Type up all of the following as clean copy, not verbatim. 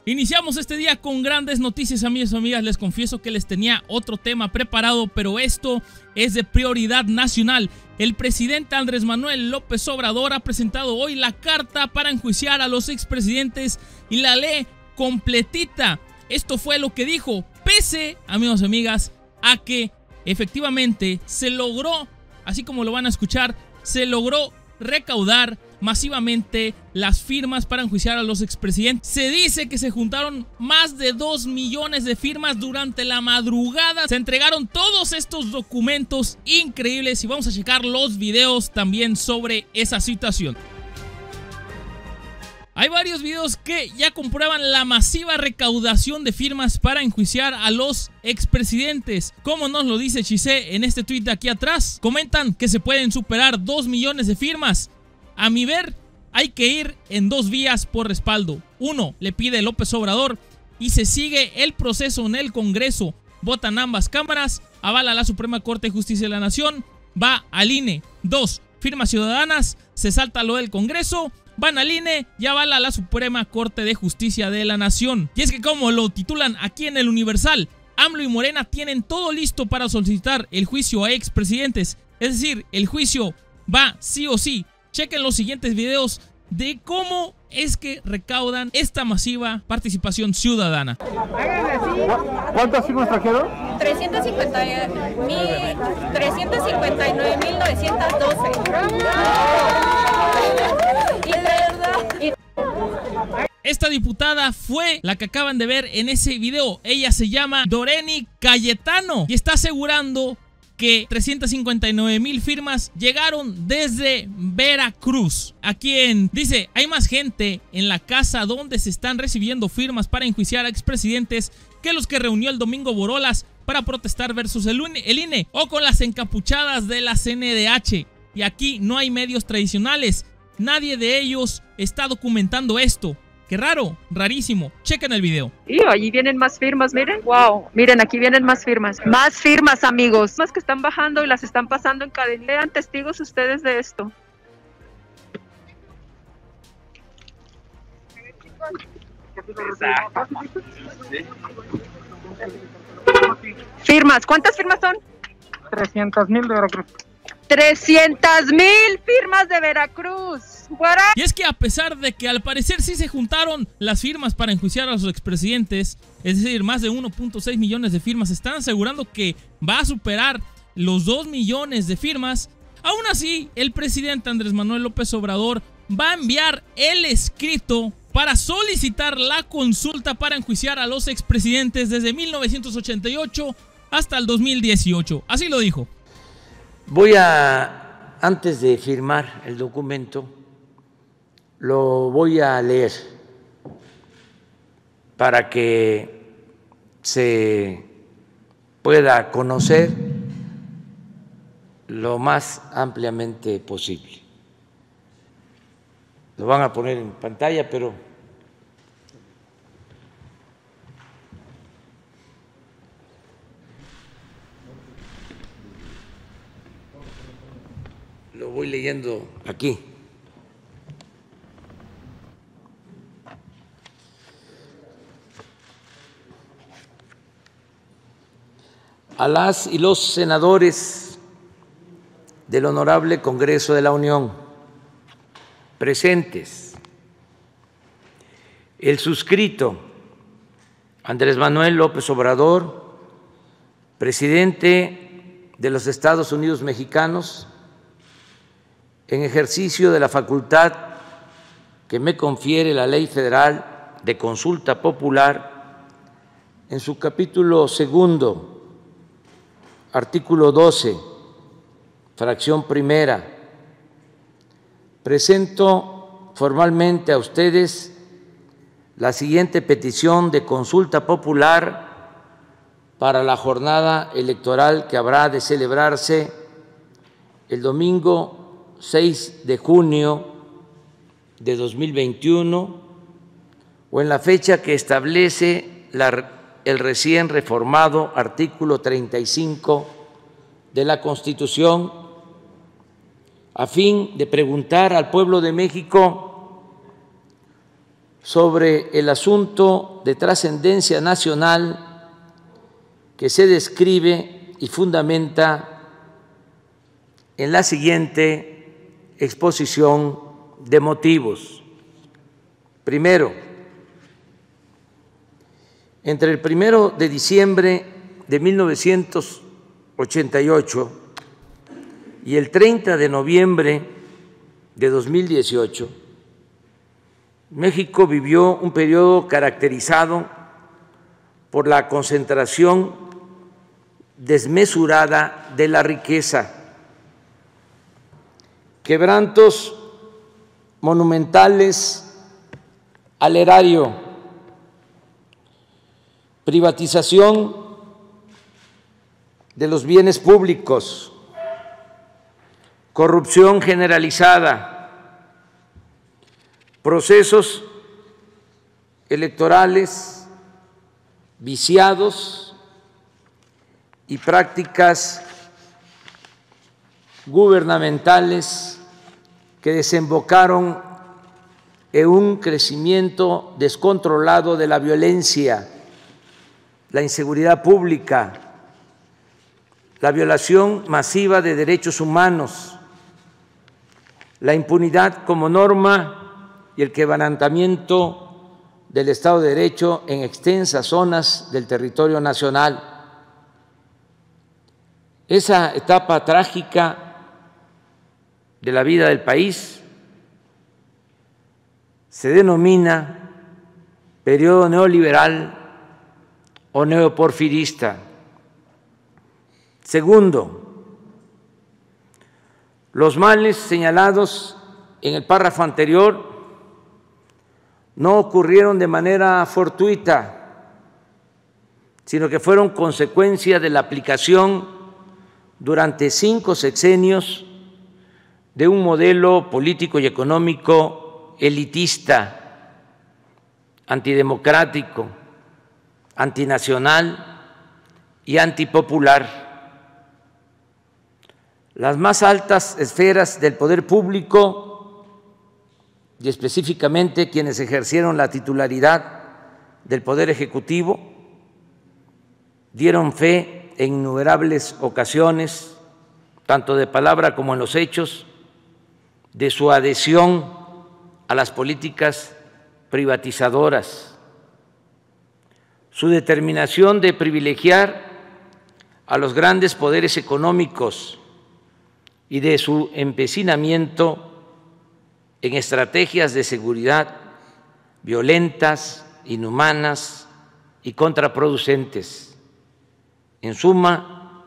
Iniciamos este día con grandes noticias, amigos y amigas. Les confieso que les tenía otro tema preparado, pero esto es de prioridad nacional. El presidente Andrés Manuel López Obrador ha presentado hoy la carta para enjuiciar a los expresidentes y la lee completita. Esto fue lo que dijo, pese, amigos y amigas, a que efectivamente se logró, así como lo van a escuchar, se logró recaudar masivamente las firmas para enjuiciar a los expresidentes. Se dice que se juntaron más de 2 millones de firmas durante la madrugada. Se entregaron todos estos documentos increíbles y vamos a checar los videos también sobre esa situación. Hay varios videos que ya comprueban la masiva recaudación de firmas para enjuiciar a los expresidentes. Como nos lo dice Chise en este tweet de aquí atrás, comentan que se pueden superar 2 millones de firmas. A mi ver, hay que ir en dos vías por respaldo. Uno, le pide López Obrador y se sigue el proceso en el Congreso. Votan ambas cámaras, avala la Suprema Corte de Justicia de la Nación, va al INE. Dos, firmas ciudadanas, se salta lo del Congreso, van al INE y avala la Suprema Corte de Justicia de la Nación. Y es que como lo titulan aquí en el Universal, AMLO y Morena tienen todo listo para solicitar el juicio a expresidentes. Es decir, el juicio va sí o sí. Chequen los siguientes videos de cómo es que recaudan esta masiva participación ciudadana. ¿Cuántas firmas trajeron? 359.912. Esta diputada fue la que acaban de ver en ese video. Ella se llama Doreni Cayetano y está asegurando que 359,000 firmas llegaron desde Veracruz. A quien dice, hay más gente en la casa donde se están recibiendo firmas para enjuiciar a expresidentes que los que reunió el domingo Borolas para protestar versus el INE o con las encapuchadas de la CNDH. Y aquí no hay medios tradicionales. Nadie de ellos está documentando esto. Qué raro, rarísimo. Chequen el video. Y allí vienen más firmas, miren. Wow, miren, aquí vienen más firmas. Más firmas, amigos. Más que están bajando y las están pasando en cadena. Sean testigos ustedes de esto. Firmas, ¿cuántas firmas son? 300,000 de Veracruz. 300,000 firmas de Veracruz. Y es que a pesar de que al parecer sí se juntaron las firmas para enjuiciar a los expresidentes, es decir, más de 1.6 millones de firmas, están asegurando que va a superar los 2 millones de firmas. Aún así, el presidente Andrés Manuel López Obrador va a enviar el escrito para solicitar la consulta para enjuiciar a los expresidentes desde 1988 hasta el 2018. Así lo dijo. Antes de firmar el documento, lo voy a leer para que se pueda conocer lo más ampliamente posible. Lo van a poner en pantalla, pero lo voy leyendo aquí. A las y los senadores del Honorable Congreso de la Unión presentes, el suscrito Andrés Manuel López Obrador, presidente de los Estados Unidos mexicanos, en ejercicio de la facultad que me confiere la Ley Federal de Consulta Popular, en su capítulo segundo, artículo 12, fracción primera, presento formalmente a ustedes la siguiente petición de consulta popular para la jornada electoral que habrá de celebrarse el domingo 6 de junio de 2021 o en la fecha que establece el recién reformado artículo 35 de la Constitución, a fin de preguntar al pueblo de México sobre el asunto de trascendencia nacional que se describe y fundamenta en la siguiente exposición de motivos. Primero, entre el 1 de diciembre de 1988 y el 30 de noviembre de 2018, México vivió un periodo caracterizado por la concentración desmesurada de la riqueza, quebrantos monumentales al erario, privatización de los bienes públicos, corrupción generalizada, procesos electorales viciados y prácticas gubernamentales que desembocaron en un crecimiento descontrolado de la violencia, la inseguridad pública, la violación masiva de derechos humanos, la impunidad como norma y el quebrantamiento del Estado de Derecho en extensas zonas del territorio nacional. Esa etapa trágica de la vida del país se denomina periodo neoliberal o neoporfirista. Segundo, los males señalados en el párrafo anterior no ocurrieron de manera fortuita, sino que fueron consecuencia de la aplicación durante 5 sexenios de un modelo político y económico elitista, antidemocrático, antinacional y antipopular. Las más altas esferas del poder público y específicamente quienes ejercieron la titularidad del Poder Ejecutivo, dieron fe en innumerables ocasiones, tanto de palabra como en los hechos, de su adhesión a las políticas privatizadoras, su determinación de privilegiar a los grandes poderes económicos y de su empecinamiento en estrategias de seguridad violentas, inhumanas y contraproducentes. En suma,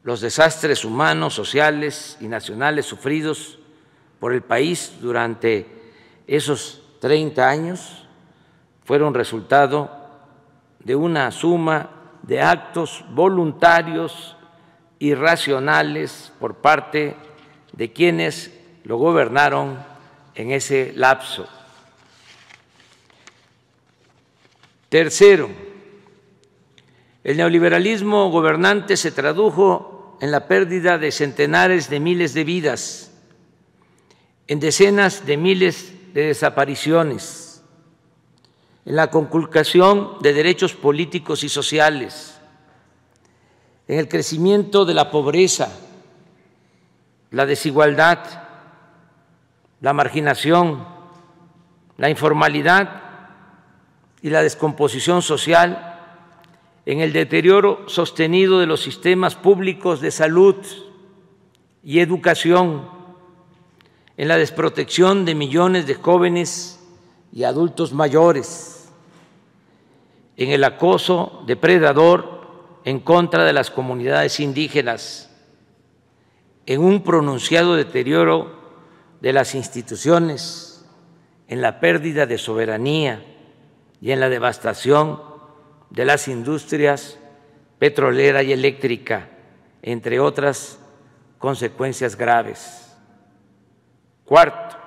los desastres humanos, sociales y nacionales sufridos por el país durante esos 30 años fueron resultado de una suma de actos voluntarios y racionales por parte de quienes lo gobernaron en ese lapso. Tercero, el neoliberalismo gobernante se tradujo en la pérdida de centenares de miles de vidas, en decenas de miles de desapariciones, en la conculcación de derechos políticos y sociales, en el crecimiento de la pobreza, la desigualdad, la marginación, la informalidad y la descomposición social, en el deterioro sostenido de los sistemas públicos de salud y educación, en la desprotección de millones de jóvenes y adultos mayores, en el acoso depredador en contra de las comunidades indígenas, en un pronunciado deterioro de las instituciones, en la pérdida de soberanía y en la devastación de las industrias petrolera y eléctrica, entre otras consecuencias graves. Cuarto,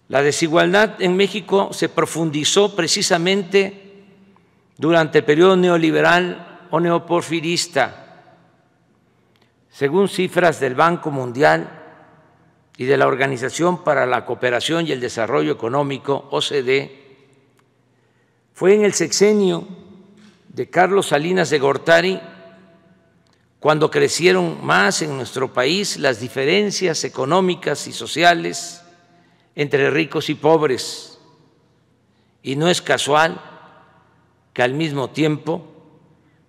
la desigualdad en México se profundizó precisamente durante el periodo neoliberal o neoporfirista. Según cifras del Banco Mundial, y de la Organización para la Cooperación y el Desarrollo Económico, OCDE, fue en el sexenio de Carlos Salinas de Gortari cuando crecieron más en nuestro país las diferencias económicas y sociales entre ricos y pobres. Y no es casual que al mismo tiempo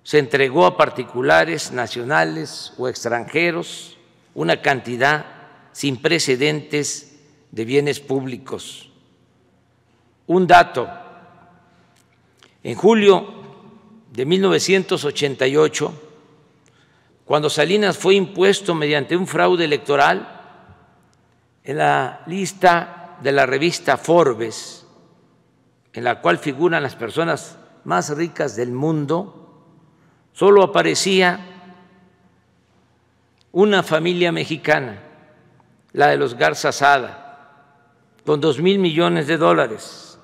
se entregó a particulares, nacionales o extranjeros una cantidad sin precedentes de bienes públicos. Un dato: en julio de 1988, cuando Salinas fue impuesto mediante un fraude electoral, en la lista de la revista Forbes, en la cual figuran las personas más ricas del mundo, solo aparecía una familia mexicana, la de los Garza Sada, con 2,000 millones de dólares.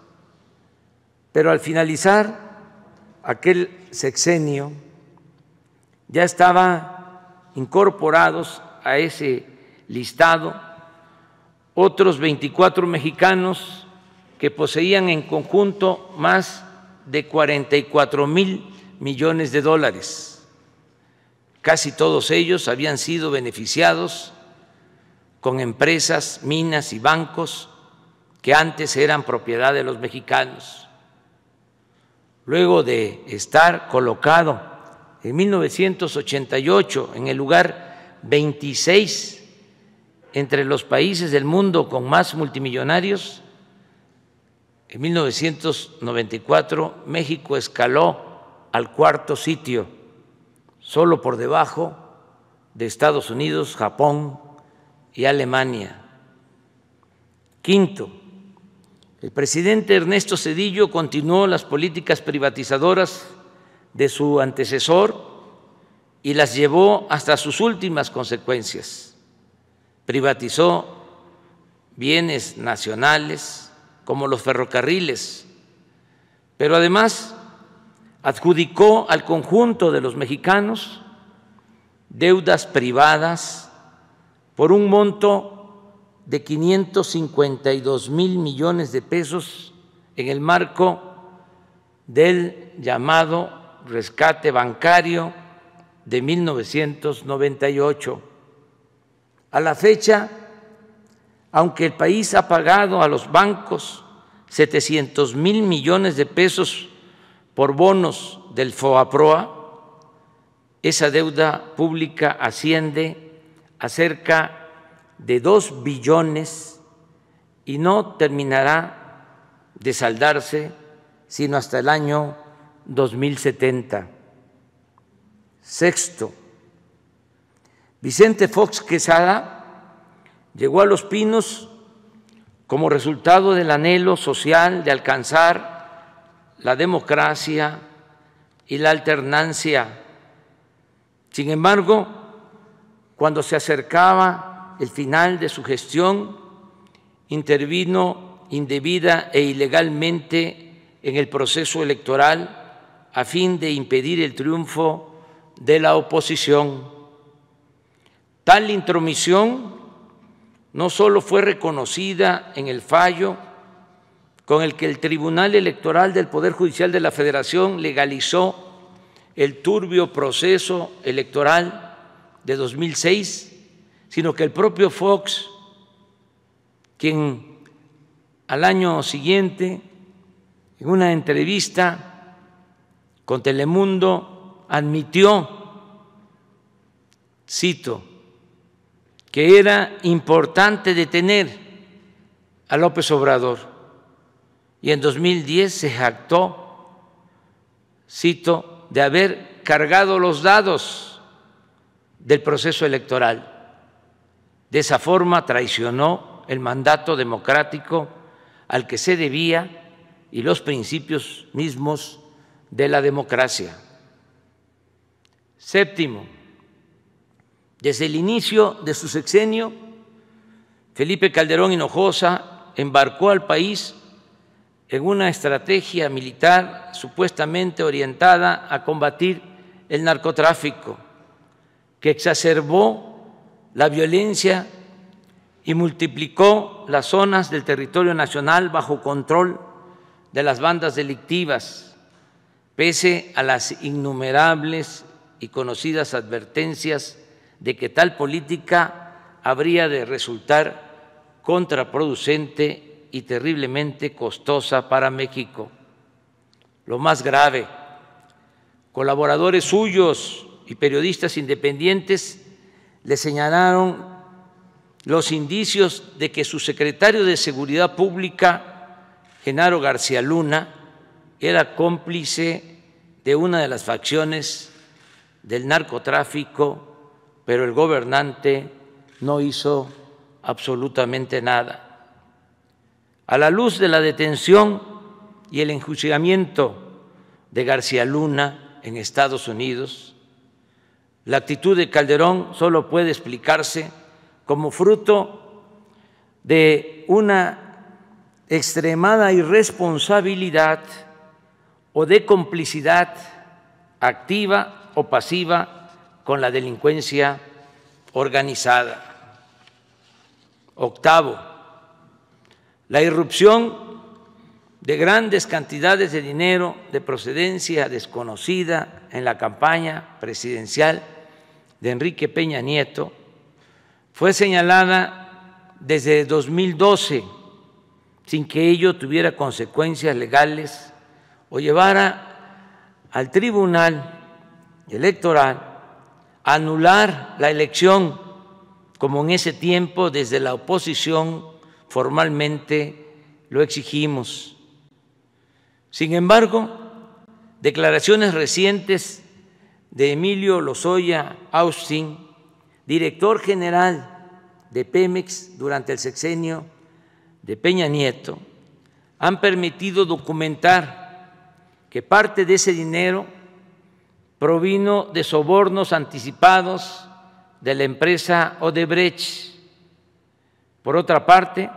Pero al finalizar aquel sexenio, ya estaban incorporados a ese listado otros 24 mexicanos que poseían en conjunto más de 44,000 millones de dólares. Casi todos ellos habían sido beneficiados con empresas, minas y bancos que antes eran propiedad de los mexicanos. Luego de estar colocado en 1988 en el lugar 26 entre los países del mundo con más multimillonarios, en 1994 México escaló al cuarto sitio, solo por debajo de Estados Unidos, Japón y Alemania. Quinto, el presidente Ernesto Zedillo continuó las políticas privatizadoras de su antecesor y las llevó hasta sus últimas consecuencias. Privatizó bienes nacionales como los ferrocarriles, pero además adjudicó al conjunto de los mexicanos deudas privadas por un monto de 552,000 millones de pesos en el marco del llamado rescate bancario de 1998. A la fecha, aunque el país ha pagado a los bancos 700,000 millones de pesos por bonos del FOAPROA, esa deuda pública asciende a cerca de 2 billones y no terminará de saldarse sino hasta el año 2070. Sexto, Vicente Fox Quesada llegó a Los Pinos como resultado del anhelo social de alcanzar la democracia y la alternancia. Sin embargo, cuando se acercaba el final de su gestión, intervino indebida e ilegalmente en el proceso electoral a fin de impedir el triunfo de la oposición. Tal intromisión no solo fue reconocida en el fallo con el que el Tribunal Electoral del Poder Judicial de la Federación legalizó el turbio proceso electoral de 2006, sino que el propio Fox, quien al año siguiente, en una entrevista con Telemundo, admitió, cito, que era importante detener a López Obrador, y en 2010 se jactó, cito, de haber cargado los dados del proceso electoral. De esa forma traicionó el mandato democrático al que se debía y los principios mismos de la democracia. Séptimo, desde el inicio de su sexenio, Felipe Calderón Hinojosa embarcó al país en una estrategia militar supuestamente orientada a combatir el narcotráfico, que exacerbó la violencia y multiplicó las zonas del territorio nacional bajo control de las bandas delictivas, pese a las innumerables y conocidas advertencias de que tal política habría de resultar contraproducente y terriblemente costosa para México. Lo más grave, colaboradores suyos y periodistas independientes le señalaron los indicios de que su secretario de Seguridad Pública, Genaro García Luna, era cómplice de una de las facciones del narcotráfico, pero el gobernante no hizo absolutamente nada. A la luz de la detención y el enjuiciamiento de García Luna en Estados Unidos, la actitud de Calderón solo puede explicarse como fruto de una extremada irresponsabilidad o de complicidad activa o pasiva con la delincuencia organizada. Octavo, la irrupción de grandes cantidades de dinero de procedencia desconocida en la campaña presidencial de Enrique Peña Nieto fue señalada desde 2012 sin que ello tuviera consecuencias legales o llevara al Tribunal Electoral a anular la elección, como en ese tiempo desde la oposición formalmente lo exigimos. Sin embargo, declaraciones recientes de Emilio Lozoya Austin, director general de Pemex durante el sexenio de Peña Nieto, han permitido documentar que parte de ese dinero provino de sobornos anticipados de la empresa Odebrecht. Por otra parte,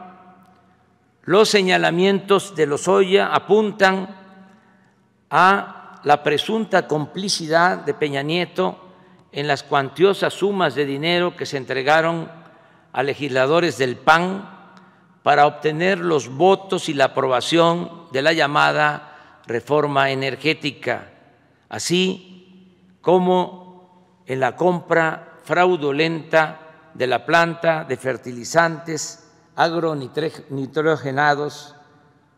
los señalamientos de Lozoya apuntan a la presunta complicidad de Peña Nieto en las cuantiosas sumas de dinero que se entregaron a legisladores del PAN para obtener los votos y la aprobación de la llamada reforma energética, así como en la compra fraudulenta de la planta de fertilizantes agronitrogenados,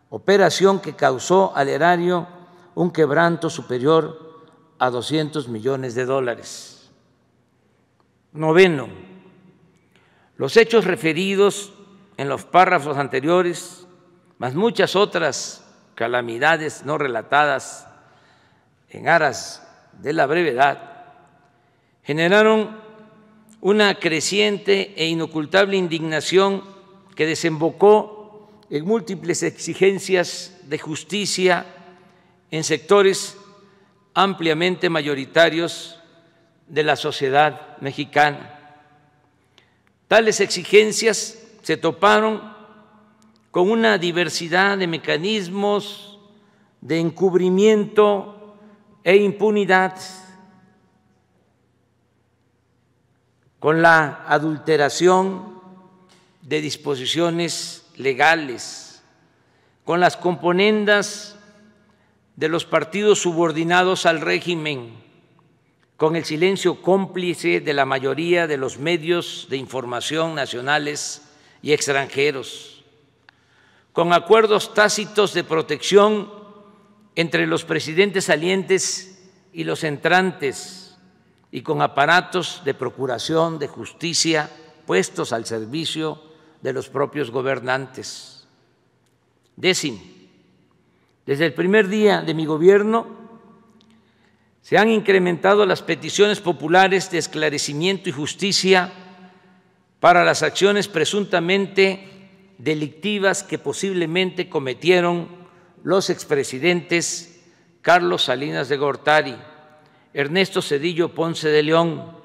operación que causó al erario un quebranto superior a $200 millones. Noveno, los hechos referidos en los párrafos anteriores, más muchas otras calamidades no relatadas en aras de la brevedad, generaron una creciente e inocultable indignación que desembocó en múltiples exigencias de justicia en sectores ampliamente mayoritarios de la sociedad mexicana. Tales exigencias se toparon con una diversidad de mecanismos de encubrimiento e impunidad, con la adulteración de disposiciones legales, con las componendas de los partidos subordinados al régimen, con el silencio cómplice de la mayoría de los medios de información nacionales y extranjeros, con acuerdos tácitos de protección entre los presidentes salientes y los entrantes, y con aparatos de procuración de justicia puestos al servicio de los propios gobernantes. Décimo, desde el primer día de mi gobierno se han incrementado las peticiones populares de esclarecimiento y justicia para las acciones presuntamente delictivas que posiblemente cometieron los expresidentes Carlos Salinas de Gortari, Ernesto Zedillo Ponce de León,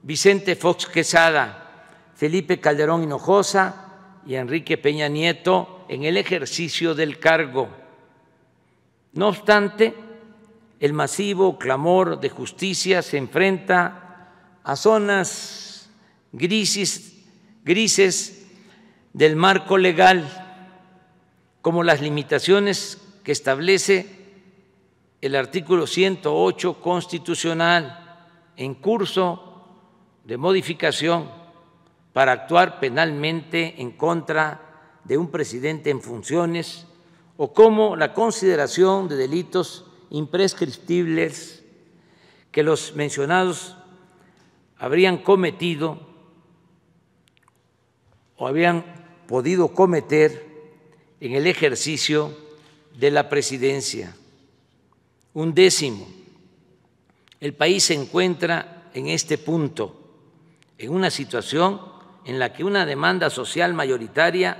Vicente Fox Quesada, Felipe Calderón Hinojosa y Enrique Peña Nieto en el ejercicio del cargo. No obstante, el masivo clamor de justicia se enfrenta a zonas grises del marco legal, como las limitaciones que establece el artículo 108 constitucional en curso de modificación para actuar penalmente en contra de un presidente en funciones, o como la consideración de delitos imprescriptibles que los mencionados habrían cometido o habían podido cometer en el ejercicio de la presidencia. 11, el país se encuentra en este punto, en una situación en la que una demanda social mayoritaria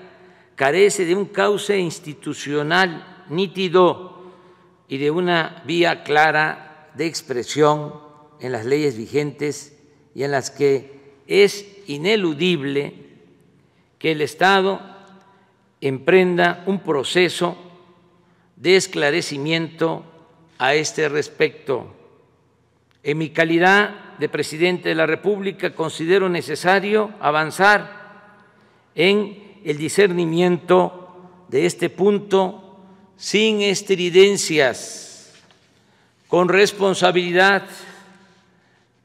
carece de un cauce institucional nítido y de una vía clara de expresión en las leyes vigentes, y en las que es ineludible que el Estado emprenda un proceso de esclarecimiento a este respecto. En mi calidad de presidente de la República, considero necesario avanzar en el discernimiento de este punto sin estridencias, con responsabilidad,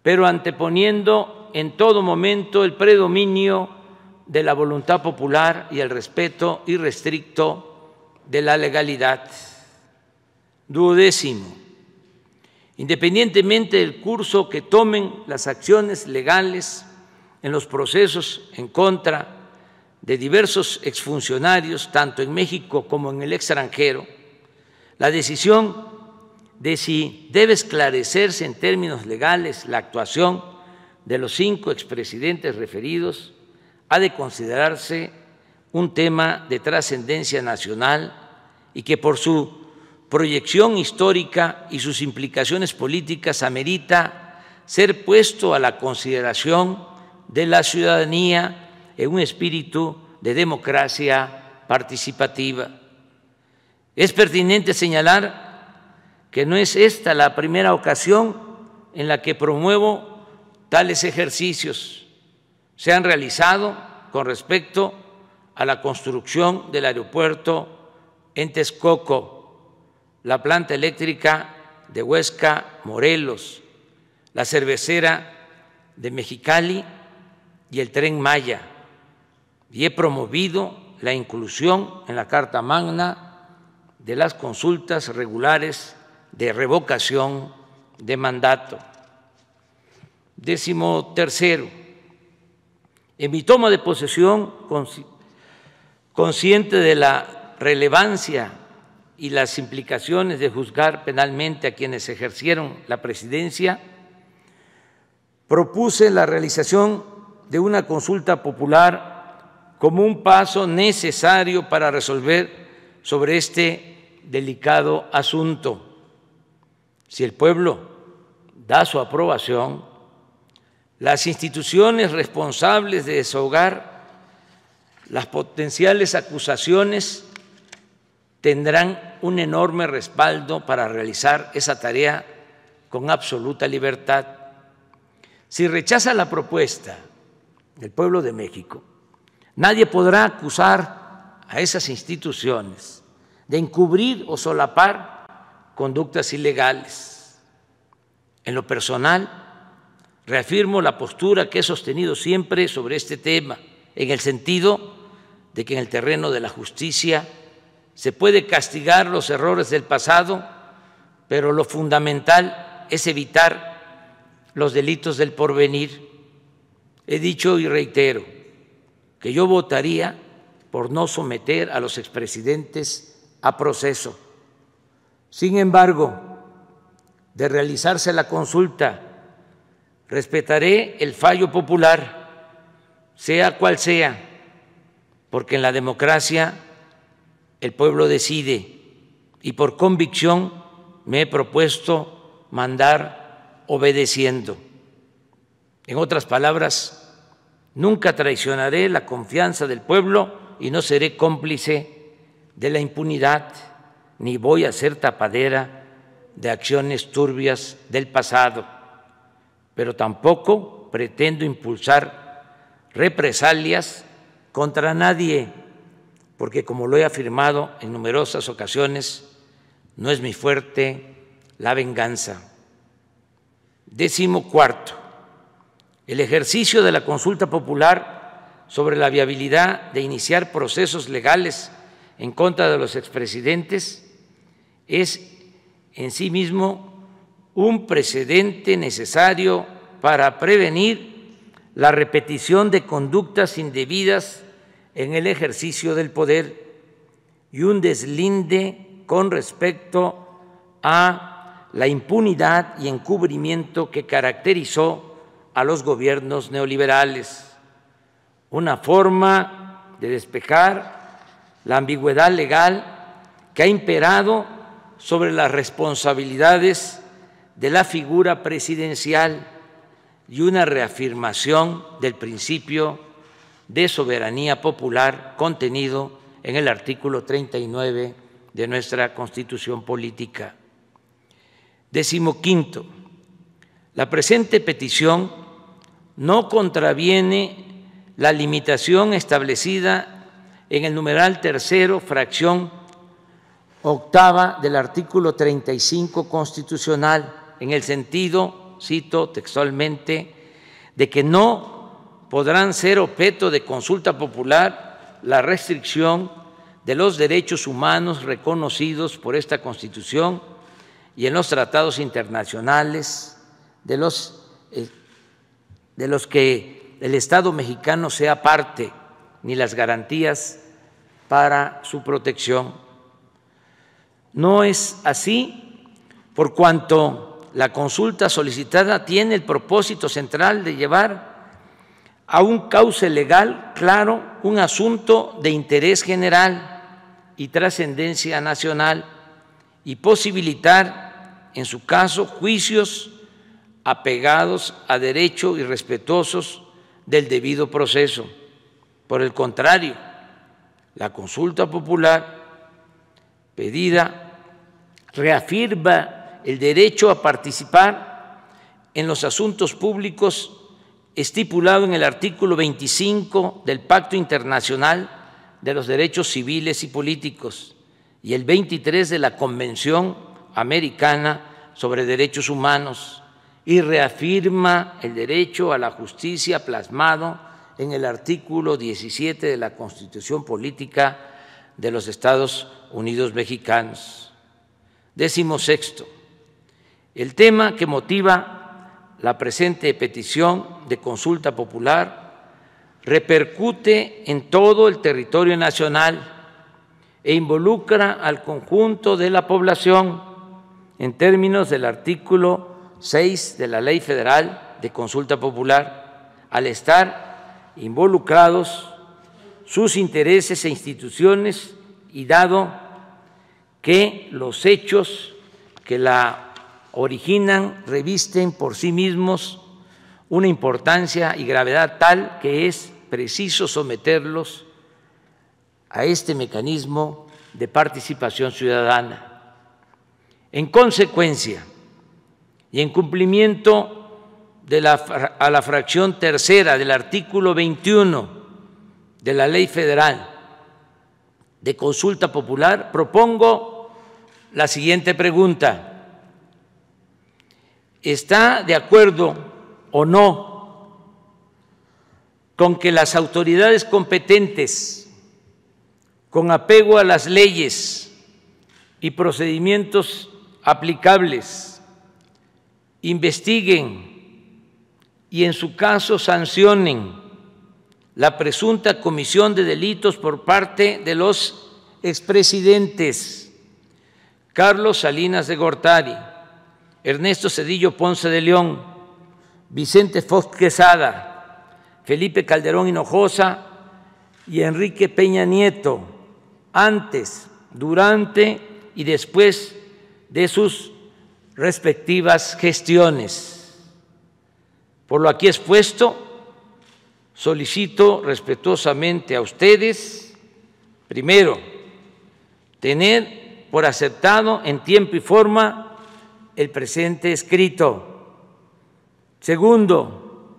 pero anteponiendo en todo momento el predominio de la voluntad popular y el respeto irrestricto de la legalidad. 12, independientemente del curso que tomen las acciones legales en los procesos en contra de diversos exfuncionarios, tanto en México como en el extranjero, la decisión de si debe esclarecerse en términos legales la actuación de los 5 expresidentes referidos ha de considerarse un tema de trascendencia nacional y que por su proyección histórica y sus implicaciones políticas amerita ser puesto a la consideración de la ciudadanía en un espíritu de democracia participativa. Es pertinente señalar que no es esta la primera ocasión en la que promuevo tales ejercicios. Se han realizado con respecto a la construcción del aeropuerto en Texcoco, la planta eléctrica de Huesca, Morelos, la cervecera de Mexicali y el Tren Maya, y he promovido la inclusión en la Carta Magna de las consultas regulares de revocación de mandato. 13, en mi toma de posesión, consciente de la relevancia y las implicaciones de juzgar penalmente a quienes ejercieron la presidencia, propuse la realización de una consulta popular como un paso necesario para resolver sobre este delicado asunto. Si el pueblo da su aprobación, las instituciones responsables de desahogar las potenciales acusaciones tendrán un enorme respaldo para realizar esa tarea con absoluta libertad. Si rechaza la propuesta del pueblo de México, nadie podrá acusar a esas instituciones de encubrir o solapar conductas ilegales. En lo personal, reafirmo la postura que he sostenido siempre sobre este tema, en el sentido de que en el terreno de la justicia se puede castigar los errores del pasado, pero lo fundamental es evitar los delitos del porvenir. He dicho y reitero que yo votaría por no someter a los expresidentes a proceso. Sin embargo, de realizarse la consulta, respetaré el fallo popular, sea cual sea, porque en la democracia el pueblo decide y por convicción me he propuesto mandar obedeciendo. En otras palabras, nunca traicionaré la confianza del pueblo y no seré cómplice de la impunidad, ni voy a ser tapadera de acciones turbias del pasado, pero tampoco pretendo impulsar represalias contra nadie, porque como lo he afirmado en numerosas ocasiones, no es mi fuerte la venganza. 14. El ejercicio de la consulta popular sobre la viabilidad de iniciar procesos legales en contra de los expresidentes es en sí mismo un precedente necesario para prevenir la repetición de conductas indebidas en el ejercicio del poder y un deslinde con respecto a la impunidad y encubrimiento que caracterizó a los gobiernos neoliberales, una forma de despejar la ambigüedad legal que ha imperado sobre las responsabilidades de la figura presidencial y una reafirmación del principio de soberanía popular contenido en el artículo 39 de nuestra Constitución Política. 15. La presente petición no contraviene la limitación establecida en el numeral tercero, fracción octava del artículo 35 constitucional, en el sentido, cito textualmente, de que no podrán ser objeto de consulta popular la restricción de los derechos humanos reconocidos por esta Constitución y en los tratados internacionales de los que el Estado mexicano sea parte, ni las garantías para su protección. No es así por cuanto la consulta solicitada tiene el propósito central de llevar a un cauce legal claro un asunto de interés general y trascendencia nacional y posibilitar, en su caso, juicios apegados a derecho y respetuosos del debido proceso. Por el contrario, la consulta popular pedida reafirma el derecho a participar en los asuntos públicos estipulado en el artículo 25 del Pacto Internacional de los Derechos Civiles y Políticos y el 23 de la Convención Americana sobre Derechos Humanos y reafirma el derecho a la justicia plasmado en el artículo 17 de la Constitución Política de los Estados Unidos Mexicanos. 16. El tema que motiva la presente petición de consulta popular repercute en todo el territorio nacional e involucra al conjunto de la población en términos del artículo 6 de la Ley Federal de Consulta Popular, al estar involucrados sus intereses e instituciones y dado que los hechos que la originan revisten por sí mismos una importancia y gravedad tal que es preciso someterlos a este mecanismo de participación ciudadana. En consecuencia, y en cumplimiento a la fracción tercera del artículo 21 de la Ley Federal de Consulta Popular, propongo la siguiente pregunta. ¿Está de acuerdo o no con que las autoridades competentes, con apego a las leyes y procedimientos aplicables, investiguen y en su caso sancionen la presunta comisión de delitos por parte de los expresidentes Carlos Salinas de Gortari, Ernesto Zedillo Ponce de León, Vicente Fox Quesada, Felipe Calderón Hinojosa y Enrique Peña Nieto, antes, durante y después de sus respectivas gestiones? Por lo aquí expuesto, solicito respetuosamente a ustedes, primero, tener por aceptado en tiempo y forma el presente escrito. Segundo,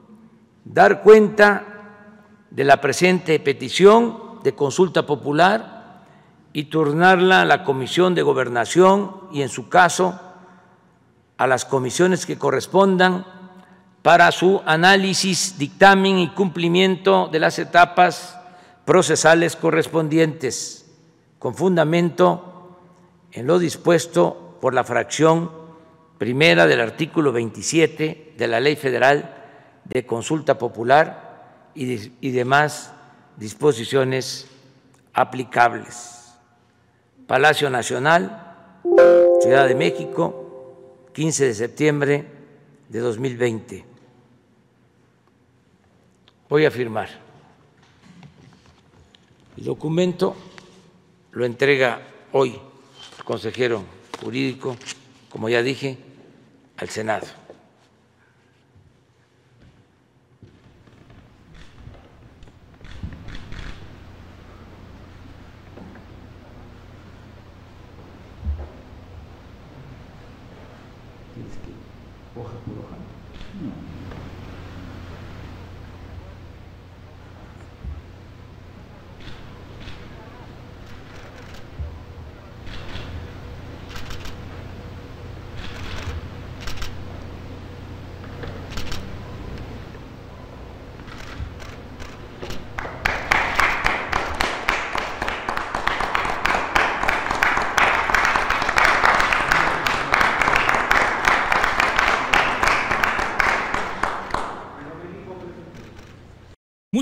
dar cuenta de la presente petición de consulta popular y turnarla a la Comisión de Gobernación y, en su caso, a las comisiones que correspondan para su análisis, dictamen y cumplimiento de las etapas procesales correspondientes, con fundamento en lo dispuesto por la fracción primera del artículo 27 de la Ley Federal de Consulta Popular y demás disposiciones aplicables. Palacio Nacional, Ciudad de México, 15 de septiembre de 2020. Voy a firmar. El documento lo entrega hoy el consejero jurídico, como ya dije, al Senado.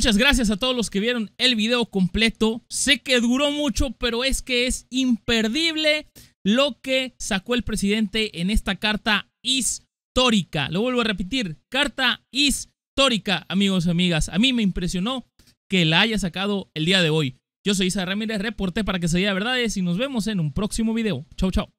Muchas gracias a todos los que vieron el video completo. Sé que duró mucho, pero es que es imperdible lo que sacó el presidente en esta carta histórica. Lo vuelvo a repetir, carta histórica, amigos y amigas. A mí me impresionó que la haya sacado el día de hoy. Yo soy Isa Ramírez, reporté para Que Se Diga Verdades y nos vemos en un próximo video. Chau, chau.